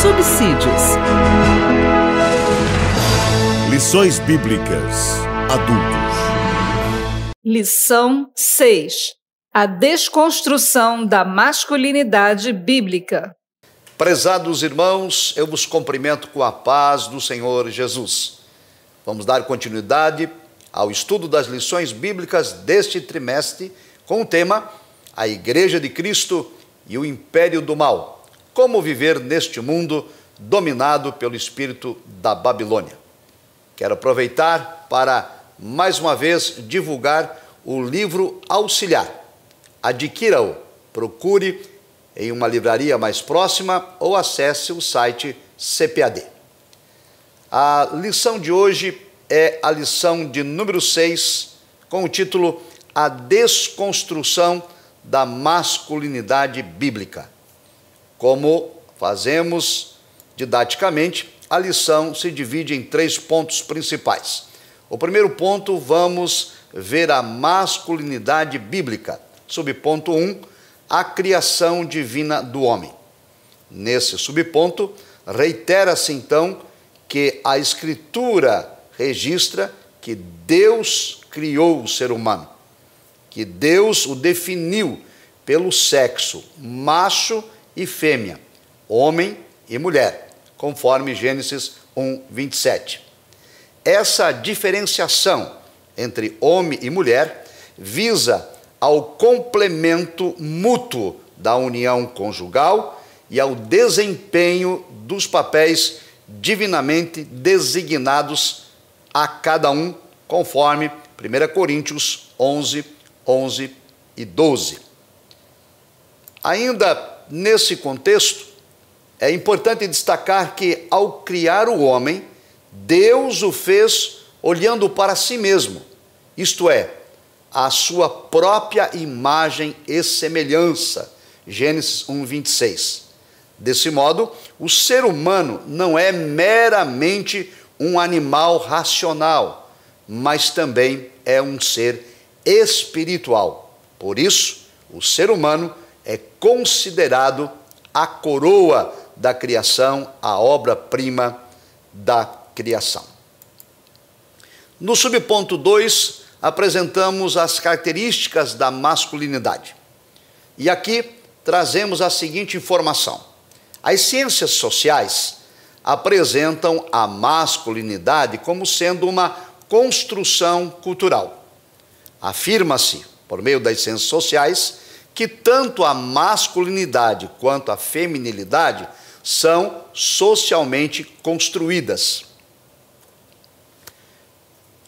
subsídios. Lições Bíblicas Adultos. Lição 6. A desconstrução da masculinidade bíblica. Prezados irmãos, eu vos cumprimento com a paz do Senhor Jesus. Vamos dar continuidade ao estudo das lições bíblicas deste trimestre com o tema A Igreja de Cristo e o Império do Mal. Como viver neste mundo dominado pelo espírito da Babilônia. Quero aproveitar para, mais uma vez, divulgar o livro auxiliar. Adquira-o, procure em uma livraria mais próxima ou acesse o site CPAD. A lição de hoje é a lição de número 6, com o título A Desconstrução da Masculinidade Bíblica. Como fazemos didaticamente, a lição se divide em 3 pontos principais. O primeiro ponto, vamos ver a masculinidade bíblica. Subponto 1, a criação divina do homem. Nesse subponto, reitera-se então que a Escritura registra que Deus criou o ser humano, que Deus o definiu pelo sexo macho e fêmea, homem e mulher, conforme Gênesis 1, 27. Essa diferenciação entre homem e mulher visa ao complemento mútuo da união conjugal e ao desempenho dos papéis divinamente designados a cada um, conforme 1 Coríntios 11, 11 e 12. Ainda nesse contexto, é importante destacar que, ao criar o homem, Deus o fez olhando para si mesmo, isto é, a sua própria imagem e semelhança. Gênesis 1, 26. Desse modo, o ser humano não é meramente um animal racional, mas também é um ser espiritual. Por isso, o ser humano é considerado a coroa da criação, a obra-prima da criação. No subponto 2, apresentamos as características da masculinidade. E aqui trazemos a seguinte informação. As ciências sociais apresentam a masculinidade como sendo uma construção cultural. Afirma-se, por meio das ciências sociais, que tanto a masculinidade quanto a feminilidade são socialmente construídas.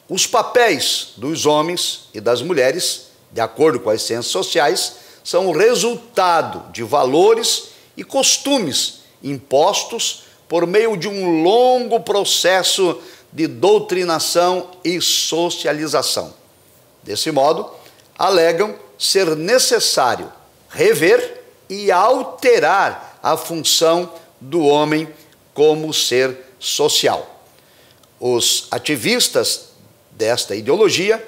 Os papéis dos homens e das mulheres, de acordo com as ciências sociais, são o resultado de valores e costumes impostos por meio de um longo processo de doutrinação e socialização. Desse modo, alegam ser necessário rever e alterar a função do homem como ser social. Os ativistas desta ideologia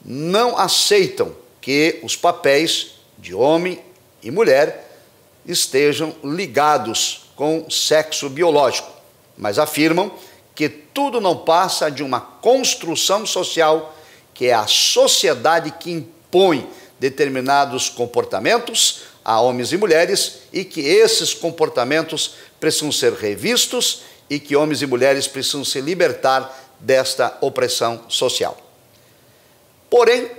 não aceitam que os papéis de homem e mulher estejam ligados com sexo biológico, mas afirmam que tudo não passa de uma construção social, que é a sociedade que impõe determinados comportamentos a homens e mulheres e que esses comportamentos precisam ser revistos e que homens e mulheres precisam se libertar desta opressão social. Porém,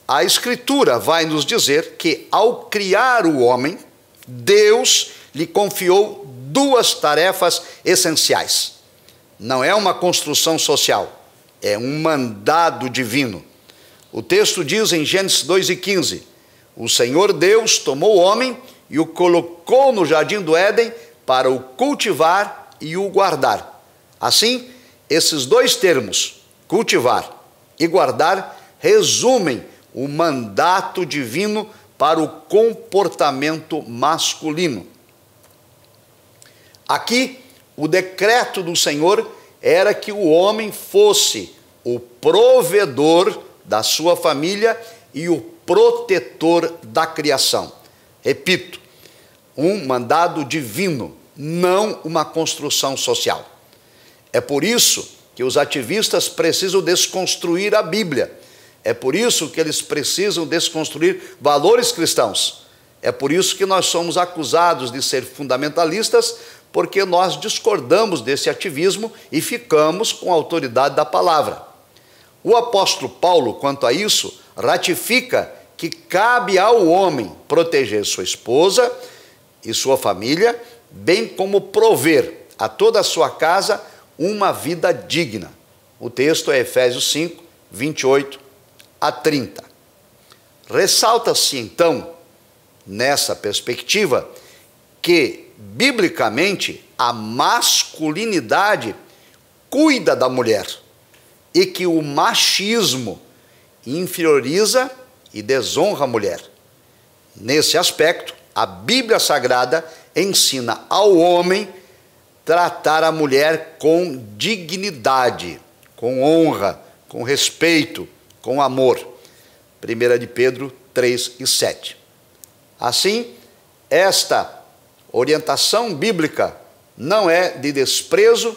a Escritura vai nos dizer que, ao criar o homem, Deus lhe confiou 2 tarefas essenciais. Não é uma construção social, é um mandado divino. O texto diz em Gênesis 2:15, o Senhor Deus tomou o homem e o colocou no jardim do Éden para o cultivar e o guardar. Assim, esses 2 termos, cultivar e guardar, resumem o mandato divino para o comportamento masculino. Aqui, o decreto do Senhor era que o homem fosse o provedor da sua família e o protetor da criação. Repito, um mandado divino não uma construção social. É por isso que os ativistas precisam desconstruir a Bíblia. É por isso que eles precisam desconstruir valores cristãos. É por isso que nós somos acusados de ser fundamentalistas, porque nós discordamos desse ativismo e ficamos com a autoridade da palavra. O apóstolo Paulo, quanto a isso, ratifica que cabe ao homem proteger sua esposa e sua família, bem como prover a toda a sua casa uma vida digna. O texto é Efésios 5, 28 a 30. Ressalta-se então, nessa perspectiva, que, biblicamente, a masculinidade cuida da mulher e que o machismo inferioriza e desonra a mulher. Nesse aspecto, a Bíblia Sagrada ensina ao homem tratar a mulher com dignidade, com honra, com respeito, com amor. 1 de Pedro 3 e 7. Assim, esta orientação bíblica não é de desprezo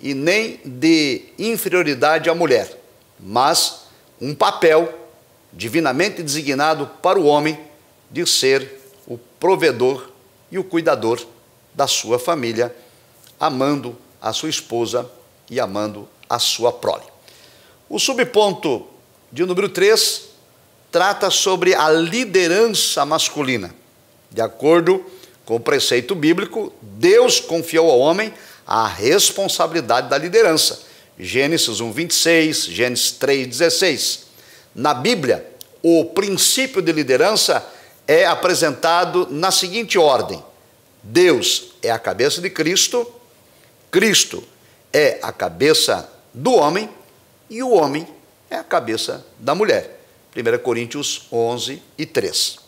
e nem de inferioridade à mulher, mas um papel divinamente designado para o homem de ser o provedor e o cuidador da sua família, amando a sua esposa e amando a sua prole. O subponto de número 3 trata sobre a liderança masculina. De acordo com o preceito bíblico, Deus confiou ao homem a responsabilidade da liderança. Gênesis 1, 26, Gênesis 3, 16. Na Bíblia, o princípio de liderança é apresentado na seguinte ordem: Deus é a cabeça de Cristo, Cristo é a cabeça do homem e o homem é a cabeça da mulher. 1 Coríntios 11 e 3.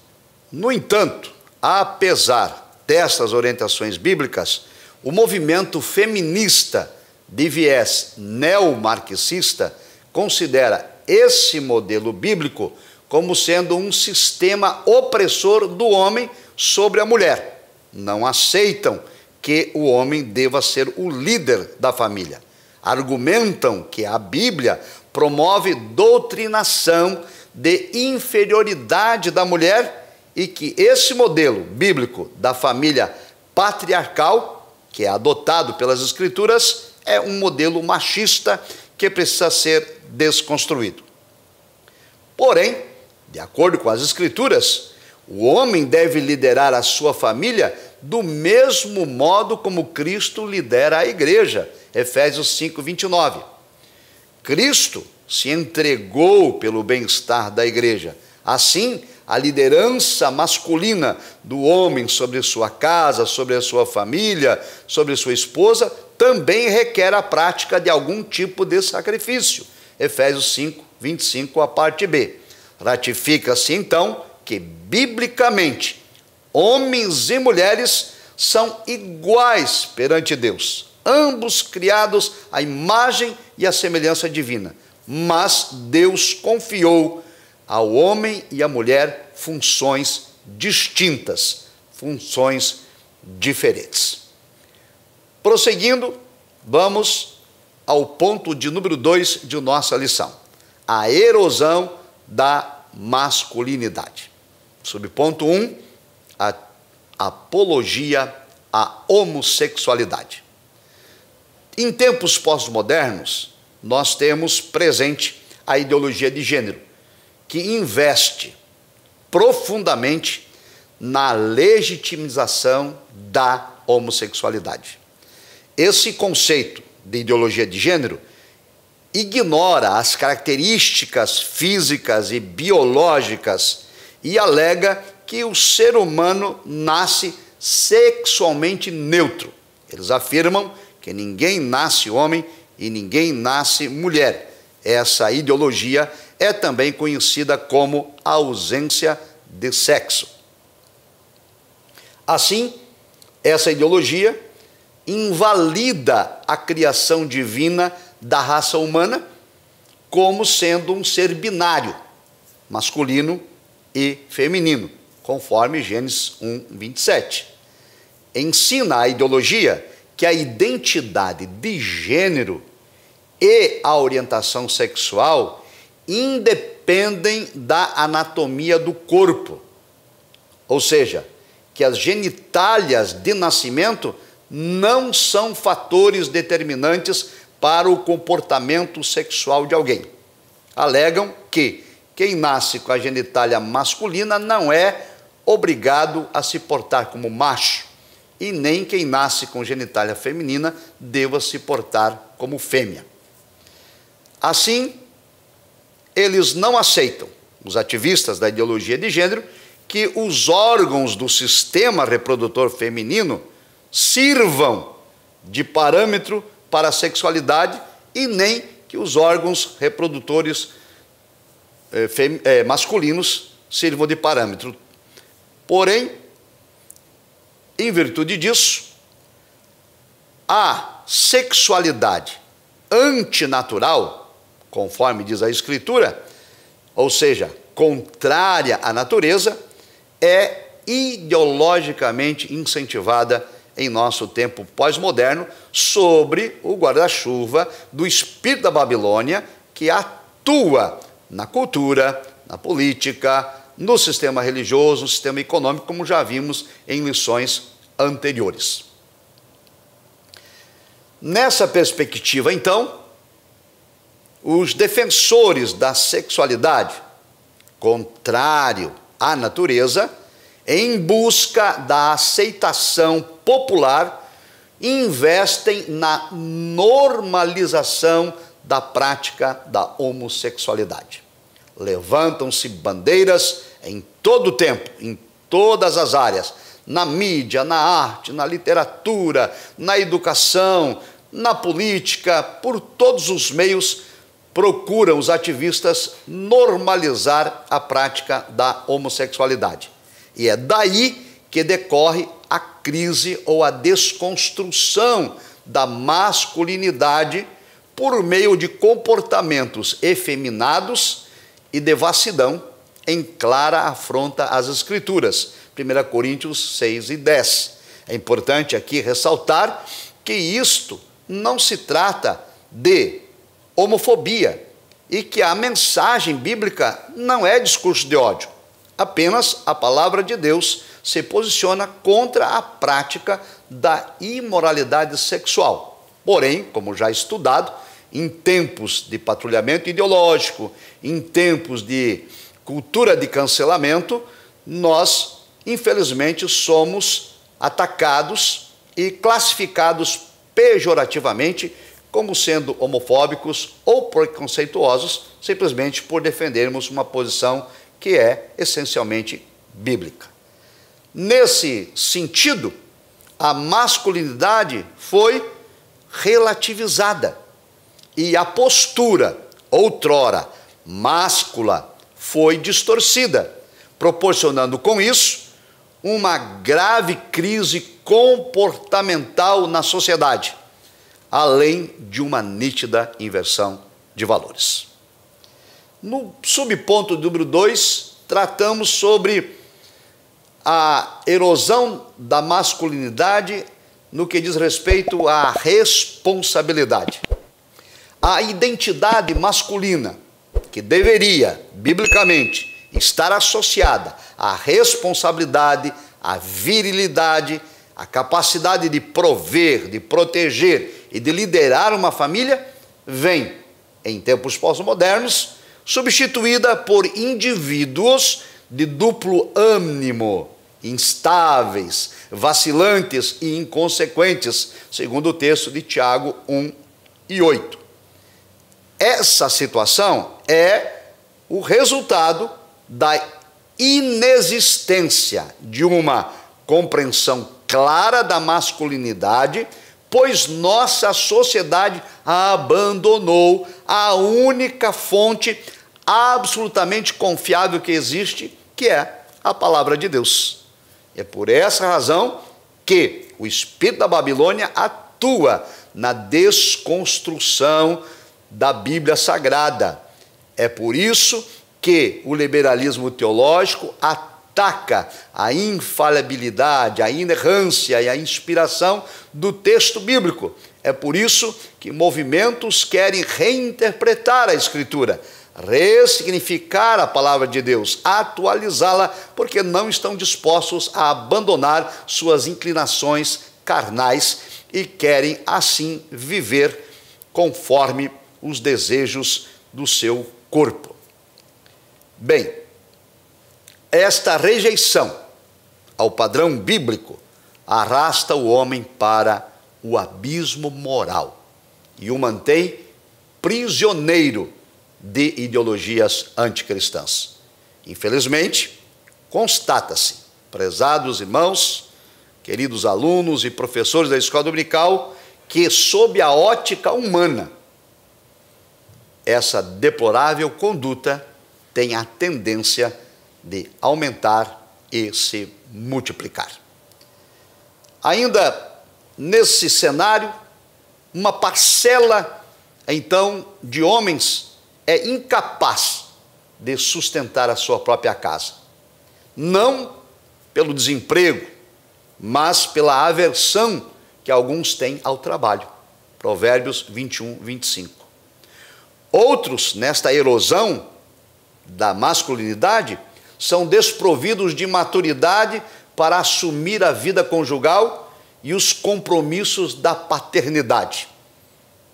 No entanto, apesar destas orientações bíblicas, o movimento feminista de viés neomarxista considera esse modelo bíblico como sendo um sistema opressor do homem sobre a mulher. Não aceitam que o homem deva ser o líder da família. Argumentam que a Bíblia promove doutrinação de inferioridade da mulher e que esse modelo bíblico da família patriarcal, que é adotado pelas Escrituras, é um modelo machista que precisa ser desconstruído. Porém, de acordo com as Escrituras, o homem deve liderar a sua família do mesmo modo como Cristo lidera a igreja. Efésios 5, 29. Cristo se entregou pelo bem-estar da igreja. Assim, a liderança masculina do homem sobre sua casa, sobre a sua família, sobre sua esposa, também requer a prática de algum tipo de sacrifício. Efésios 5, 25, a parte B. Ratifica-se então que, biblicamente, homens e mulheres são iguais perante Deus, ambos criados à imagem e à semelhança divina. Mas Deus confiou ao homem e à mulher funções distintas, funções diferentes. Prosseguindo, vamos ao ponto de número 2 de nossa lição: a erosão da masculinidade. Subponto 1, a apologia à homossexualidade. Em tempos pós-modernos, nós temos presente a ideologia de gênero, que investe profundamente na legitimização da homossexualidade. Esse conceito de ideologia de gênero ignora as características físicas e biológicas e alega que o ser humano nasce sexualmente neutro. Eles afirmam que ninguém nasce homem e ninguém nasce mulher. Essa ideologia é também conhecida como ausência de sexo. Assim, essa ideologia invalida a criação divina da raça humana como sendo um ser binário, masculino e feminino, conforme Gênesis 1, 27. ensina a ideologia que a identidade de gênero e a orientação sexual independem da anatomia do corpo. Ou seja, que as genitálias de nascimento não são fatores determinantes para o comportamento sexual de alguém. Alegam que quem nasce com a genitália masculina não é obrigado a se portar como macho, e nem quem nasce com genitália feminina deva se portar como fêmea. Assim, eles não aceitam, os ativistas da ideologia de gênero, que os órgãos do sistema reprodutor feminino sirvam de parâmetro para a sexualidade e nem que os órgãos reprodutores masculinos sirvam de parâmetro. Porém, em virtude disso, a sexualidade antinatural, conforme diz a Escritura, ou seja, contrária à natureza, é ideologicamente incentivada em nosso tempo pós-moderno sobre o guarda-chuva do espírito da Babilônia, que atua na cultura, na política, no sistema religioso, no sistema econômico, como já vimos em lições anteriores. Nessa perspectiva, então, os defensores da sexualidade, contrário à natureza, em busca da aceitação popular, investem na normalização da prática da homossexualidade. Levantam-se bandeiras em todo o tempo, em todas as áreas, na mídia, na arte, na literatura, na educação, na política, por todos os meios, procuram os ativistas normalizar a prática da homossexualidade. E é daí que decorre a crise ou a desconstrução da masculinidade por meio de comportamentos efeminados e devassidão em clara afronta às Escrituras. 1 Coríntios 6 e 10. É importante aqui ressaltar que isto não se trata de homofobia e que a mensagem bíblica não é discurso de ódio. Apenas a palavra de Deus se posiciona contra a prática da imoralidade sexual. Porém, como já estudado, em tempos de patrulhamento ideológico, em tempos de cultura de cancelamento, nós, infelizmente, somos atacados e classificados pejorativamente como sendo homofóbicos ou preconceituosos, simplesmente por defendermos uma posição que é essencialmente bíblica. Nesse sentido, a masculinidade foi relativizada e a postura, outrora máscula, foi distorcida, proporcionando com isso uma grave crise comportamental na sociedade, além de uma nítida inversão de valores. No subponto número 2, tratamos sobre a erosão da masculinidade no que diz respeito à responsabilidade. A identidade masculina, que deveria, biblicamente, estar associada à responsabilidade, à virilidade, à capacidade de prover, de proteger e de liderar uma família, vem, em tempos pós-modernos, substituída por indivíduos de duplo ânimo, instáveis, vacilantes e inconsequentes, segundo o texto de Tiago 1 e 8. Essa situação é o resultado da inexistência de uma compreensão clara da masculinidade, pois nossa sociedade abandonou a única fonte absolutamente confiável que existe, que é a palavra de Deus. É por essa razão que o espírito da Babilônia atua na desconstrução da Bíblia Sagrada. É por isso que o liberalismo teológico ataca ataca a infalibilidade, a inerrância e a inspiração do texto bíblico. É por isso que movimentos querem reinterpretar a Escritura, ressignificar a palavra de Deus, atualizá-la, porque não estão dispostos a abandonar suas inclinações carnais e querem assim viver conforme os desejos do seu corpo. Bem, esta rejeição ao padrão bíblico arrasta o homem para o abismo moral e o mantém prisioneiro de ideologias anticristãs. Infelizmente, constata-se, prezados irmãos, queridos alunos e professores da escola dominical, que sob a ótica humana, essa deplorável conduta tem a tendência de aumentar e se multiplicar. Ainda nesse cenário, uma parcela, então, de homens é incapaz de sustentar a sua própria casa. Não pelo desemprego, mas pela aversão que alguns têm ao trabalho. Provérbios 21, 25. Outros, nesta erosão da masculinidade, são desprovidos de maturidade para assumir a vida conjugal e os compromissos da paternidade.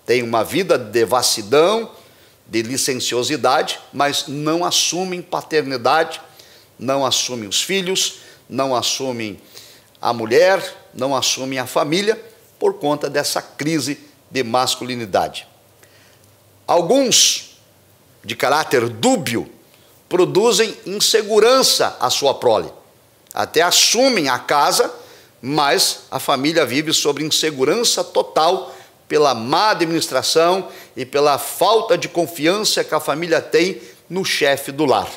Têm uma vida de devassidão, de licenciosidade, mas não assumem paternidade, não assumem os filhos, não assumem a mulher, não assumem a família, por conta dessa crise de masculinidade. Alguns, de caráter dúbio, produzem insegurança à sua prole. Até assumem a casa, mas a família vive sobre insegurança total pela má administração e pela falta de confiança que a família tem no chefe do lar.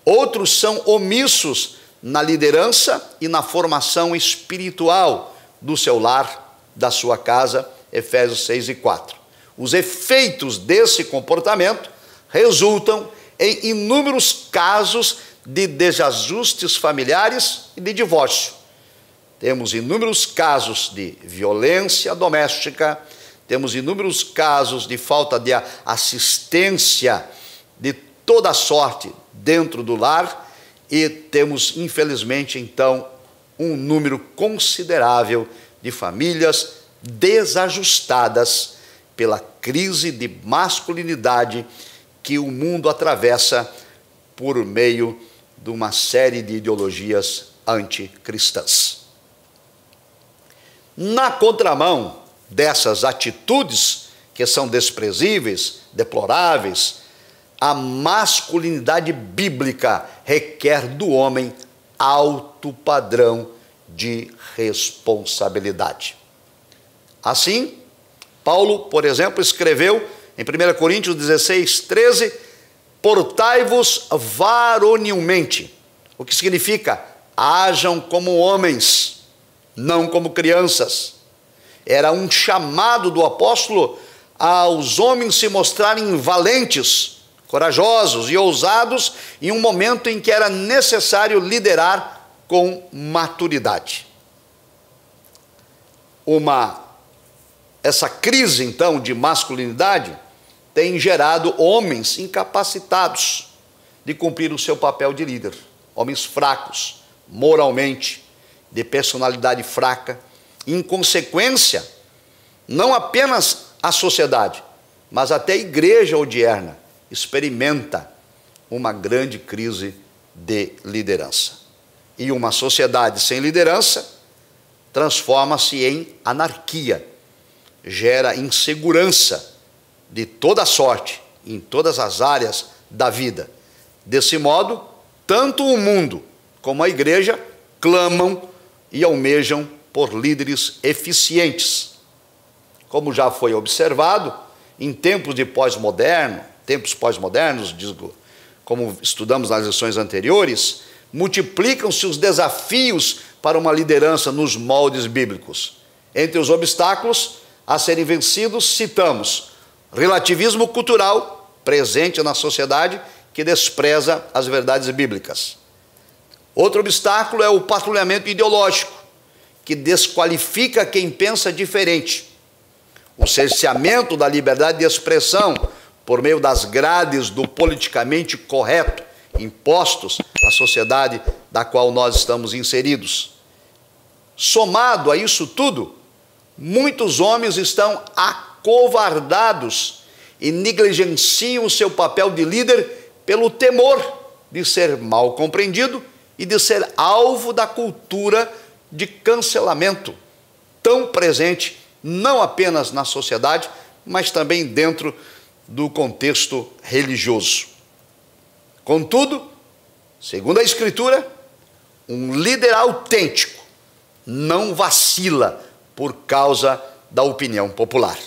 Outros são omissos na liderança e na formação espiritual do seu lar, da sua casa, Efésios 6 e 4. Os efeitos desse comportamento resultam em inúmeros casos de desajustes familiares e de divórcio. Temos inúmeros casos de violência doméstica, temos inúmeros casos de falta de assistência de toda sorte dentro do lar e temos, infelizmente, então, um número considerável de famílias desajustadas pela crise de masculinidade que o mundo atravessa por meio de uma série de ideologias anticristãs. Na contramão dessas atitudes que são desprezíveis, deploráveis, a masculinidade bíblica requer do homem alto padrão de responsabilidade. Assim, Paulo, por exemplo, escreveu em 1 Coríntios 16, 13, portai-vos varonilmente, o que significa, hajam como homens, não como crianças. Era um chamado do apóstolo aos homens se mostrarem valentes, corajosos e ousados em um momento em que era necessário liderar com maturidade. Essa crise, então, de masculinidade tem gerado homens incapacitados de cumprir o seu papel de líder. Homens fracos, moralmente, de personalidade fraca. Em consequência, não apenas a sociedade, mas até a igreja odierna experimenta uma grande crise de liderança. E uma sociedade sem liderança transforma-se em anarquia, gera insegurança de toda sorte, em todas as áreas da vida. Desse modo, tanto o mundo como a igreja clamam e almejam por líderes eficientes. Como já foi observado, em tempos pós-modernos, como estudamos nas lições anteriores, multiplicam-se os desafios para uma liderança nos moldes bíblicos. Entre os obstáculos a serem vencidos, citamos relativismo cultural presente na sociedade que despreza as verdades bíblicas. Outro obstáculo é o patrulhamento ideológico, que desqualifica quem pensa diferente. O cerceamento da liberdade de expressão por meio das grades do politicamente correto impostos à sociedade da qual nós estamos inseridos. Somado a isso tudo, muitos homens estão acovardados e negligenciam o seu papel de líder pelo temor de ser mal compreendido e de ser alvo da cultura de cancelamento, tão presente não apenas na sociedade, mas também dentro do contexto religioso. Contudo, segundo a Escritura, um líder autêntico não vacila por causa da opinião popular.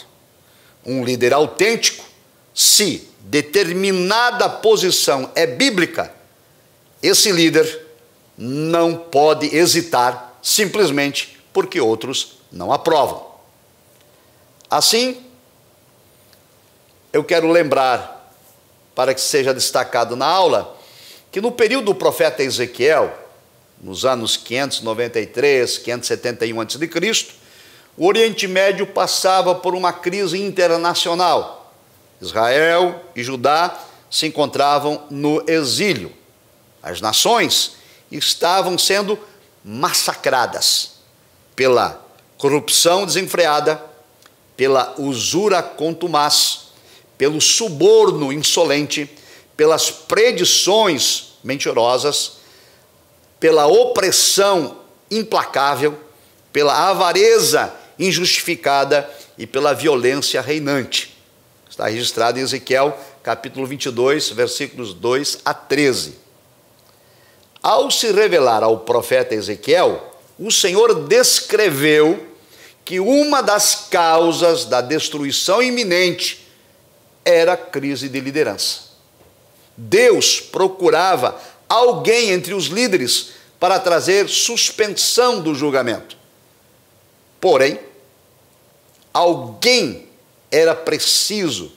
Um líder autêntico, se determinada posição é bíblica, esse líder não pode hesitar simplesmente porque outros não aprovam. Assim, eu quero lembrar, para que seja destacado na aula, que no período do profeta Ezequiel, nos anos 593, 571 a.C., o Oriente Médio passava por uma crise internacional. Israel e Judá se encontravam no exílio. As nações estavam sendo massacradas pela corrupção desenfreada, pela usura contumaz, pelo suborno insolente, pelas predições mentirosas, pela opressão implacável, pela avareza injustificada e pela violência reinante. Está registrado em Ezequiel, capítulo 22, versículos 2 a 13. Ao se revelar ao profeta Ezequiel, o Senhor descreveu que uma das causas da destruição iminente era a crise de liderança. Deus procurava alguém entre os líderes para trazer suspensão do julgamento. Porém, alguém era preciso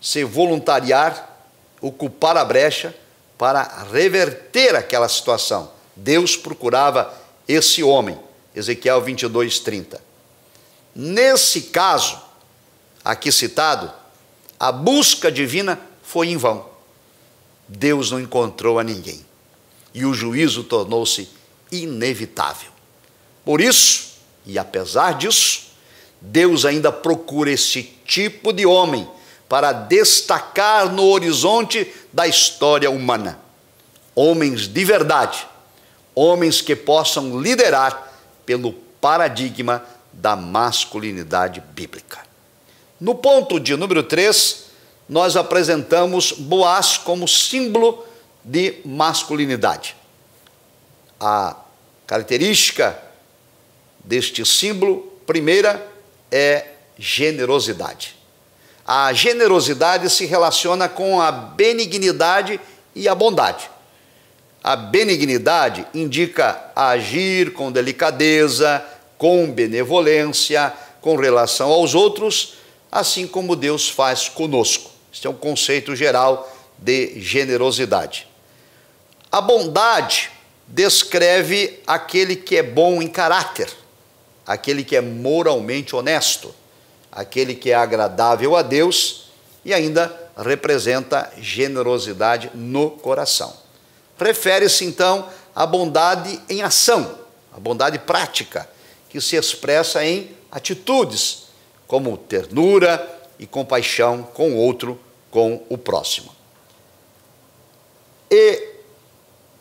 se voluntariar, ocupar a brecha para reverter aquela situação. Deus procurava esse homem. Ezequiel 22, 30. Nesse caso, aqui citado, a busca divina foi em vão. Deus não encontrou a ninguém. E o juízo tornou-se inevitável. Por isso, e apesar disso, Deus ainda procura esse tipo de homem para destacar no horizonte da história humana. Homens de verdade, homens que possam liderar pelo paradigma da masculinidade bíblica. No ponto de número 3, nós apresentamos Boaz como símbolo de masculinidade. A característica deste símbolo, primeira, é generosidade. A generosidade se relaciona com a benignidade e a bondade. A benignidade indica agir com delicadeza, com benevolência, com relação aos outros, assim como Deus faz conosco. Este é um conceito geral de generosidade. A bondade descreve aquele que é bom em caráter, aquele que é moralmente honesto, aquele que é agradável a Deus e ainda representa generosidade no coração. Refere-se então à bondade em ação, a bondade prática, que se expressa em atitudes, como ternura e compaixão com o outro, com o próximo. E,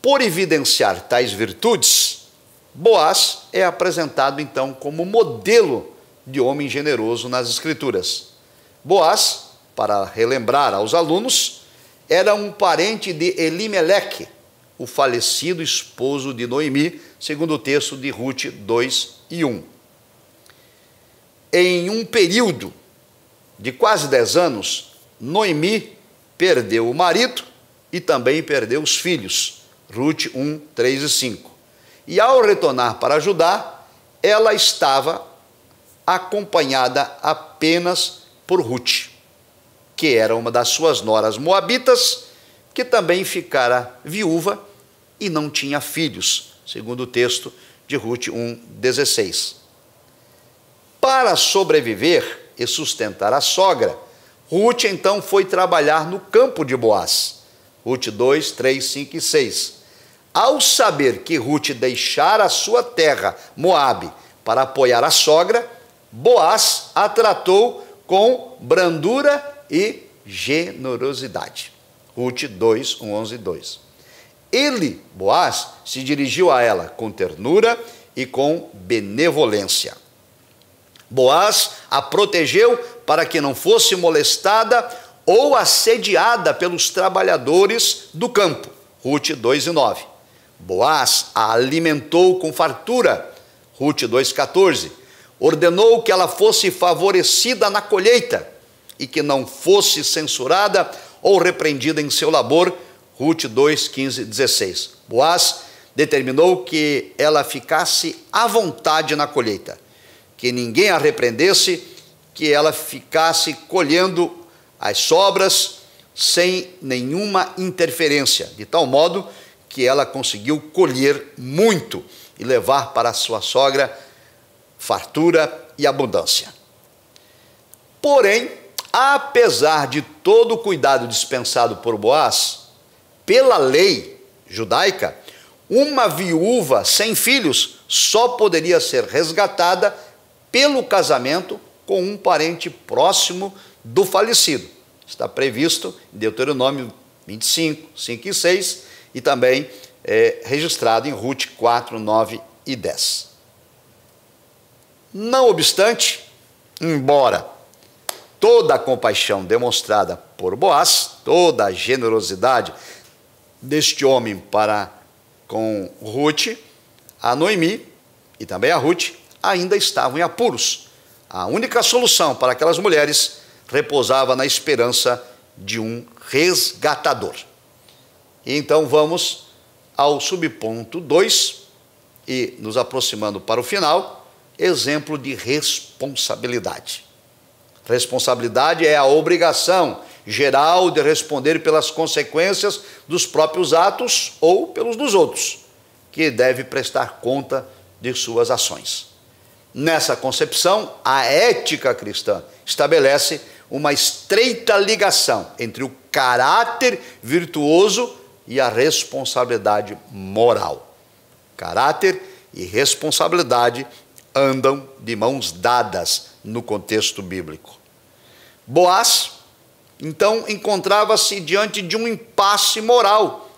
por evidenciar tais virtudes, Boaz é apresentado então como modelo de homem generoso nas Escrituras. Boaz, para relembrar aos alunos, era um parente de Elimeleque, o falecido esposo de Noemi, segundo o texto de Ruth 2 e 1. Em um período de quase 10 anos, Noemi perdeu o marido e também perdeu os filhos, Ruth 1, 3 e 5. E ao retornar para Judá, ela estava acompanhada apenas por Ruth, que era uma das suas noras moabitas, que também ficara viúva e não tinha filhos, segundo o texto de Rute 1,16. Para sobreviver e sustentar a sogra, Rute então foi trabalhar no campo de Boaz. Rute 2, 3, 5 e 6. Ao saber que Rute deixara a sua terra, Moabe, para apoiar a sogra, Boaz a tratou com brandura e generosidade. Rute 2, 11 e 2. Ele, Boaz, se dirigiu a ela com ternura e com benevolência. Boaz a protegeu para que não fosse molestada ou assediada pelos trabalhadores do campo. Rute 2 e 9. Boaz a alimentou com fartura. Rute 2,14. Ordenou que ela fosse favorecida na colheita e que não fosse censurada ou repreendida em seu labor. Rute 2, 15 e 16. Boaz determinou que ela ficasse à vontade na colheita, que ninguém a repreendesse, que ela ficasse colhendo as sobras sem nenhuma interferência, de tal modo que ela conseguiu colher muito e levar para a sua sogra fartura e abundância. Porém, apesar de todo o cuidado dispensado por Boaz, pela lei judaica, uma viúva sem filhos só poderia ser resgatada pelo casamento com um parente próximo do falecido. Está previsto em Deuteronômio 25, 5 e 6 e também registrado em Rute 4, 9 e 10. Não obstante, embora toda a compaixão demonstrada por Boaz, toda a generosidade deste homem para com Rute, a Noemi e também a Rute ainda estavam em apuros. A única solução para aquelas mulheres repousava na esperança de um resgatador. E então vamos ao subponto 2 e nos aproximando para o final, exemplo de responsabilidade. Responsabilidade é a obrigação geral de responder pelas consequências dos próprios atos ou pelos dos outros, que deve prestar conta de suas ações. Nessa concepção, a ética cristã estabelece uma estreita ligação entre o caráter virtuoso e a responsabilidade moral. Caráter e responsabilidade andam de mãos dadas no contexto bíblico. Boaz, então, encontrava-se diante de um impasse moral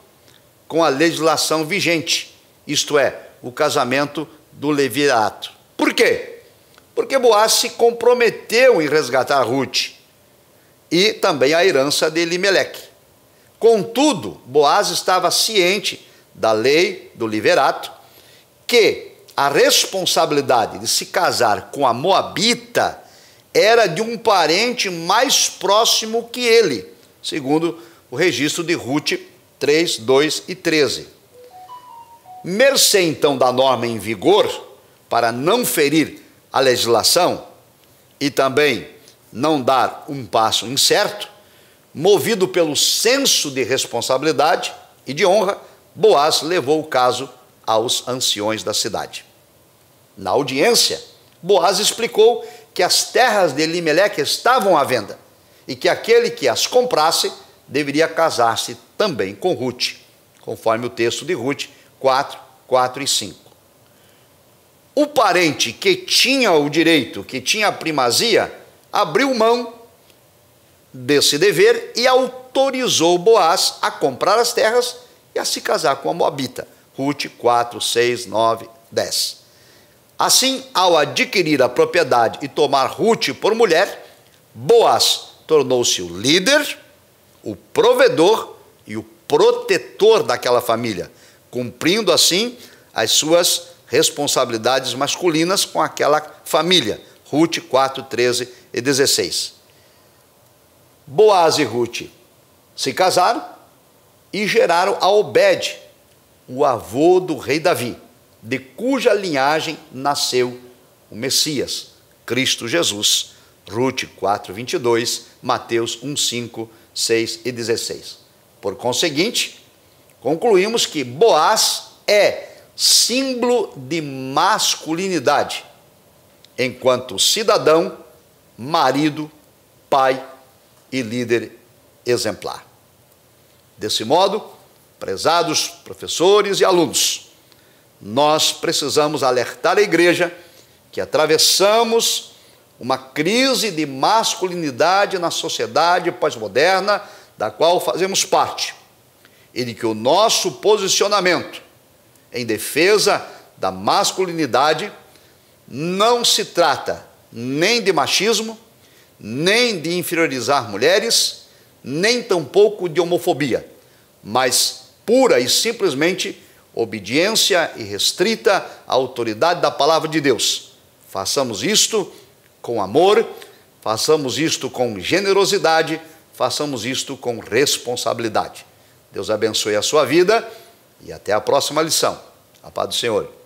com a legislação vigente, isto é, o casamento do levirato. Por quê? Porque Boaz se comprometeu em resgatar Rute e também a herança de Elimeleque. Contudo, Boaz estava ciente da lei do levirato, que a responsabilidade de se casar com a moabita era de um parente mais próximo que ele, segundo o registro de Rute 3, 2 e 13. Mercê então da norma em vigor, para não ferir a legislação e também não dar um passo incerto, movido pelo senso de responsabilidade e de honra, Boaz levou o caso aos anciões da cidade. Na audiência, Boaz explicou que as terras de Elimeleque estavam à venda e que aquele que as comprasse deveria casar-se também com Rute, conforme o texto de Rute 4, 4 e 5. O parente que tinha o direito, que tinha a primazia, abriu mão desse dever e autorizou Boaz a comprar as terras e a se casar com a moabita. Rute 4, 6, 9, 10. Assim, ao adquirir a propriedade e tomar Rute por mulher, Boaz tornou-se o líder, o provedor e o protetor daquela família, cumprindo assim as suas responsabilidades masculinas com aquela família. Rute 4, 13 e 16. Boaz e Rute se casaram e geraram a Obed, o avô do rei Davi, de cuja linhagem nasceu o Messias, Cristo Jesus. Rute 4, 22, Mateus 1, 5, 6 e 16. Por conseguinte, concluímos que Boaz é símbolo de masculinidade, enquanto cidadão, marido, pai e líder exemplar. Desse modo, prezados professores e alunos, nós precisamos alertar a igreja que atravessamos uma crise de masculinidade na sociedade pós-moderna, da qual fazemos parte, e de que o nosso posicionamento em defesa da masculinidade não se trata nem de machismo, nem de inferiorizar mulheres, nem tampouco de homofobia, mas pura e simplesmente obediência irrestrita à autoridade da palavra de Deus. Façamos isto com amor, façamos isto com generosidade, façamos isto com responsabilidade. Deus abençoe a sua vida e até a próxima lição. A paz do Senhor.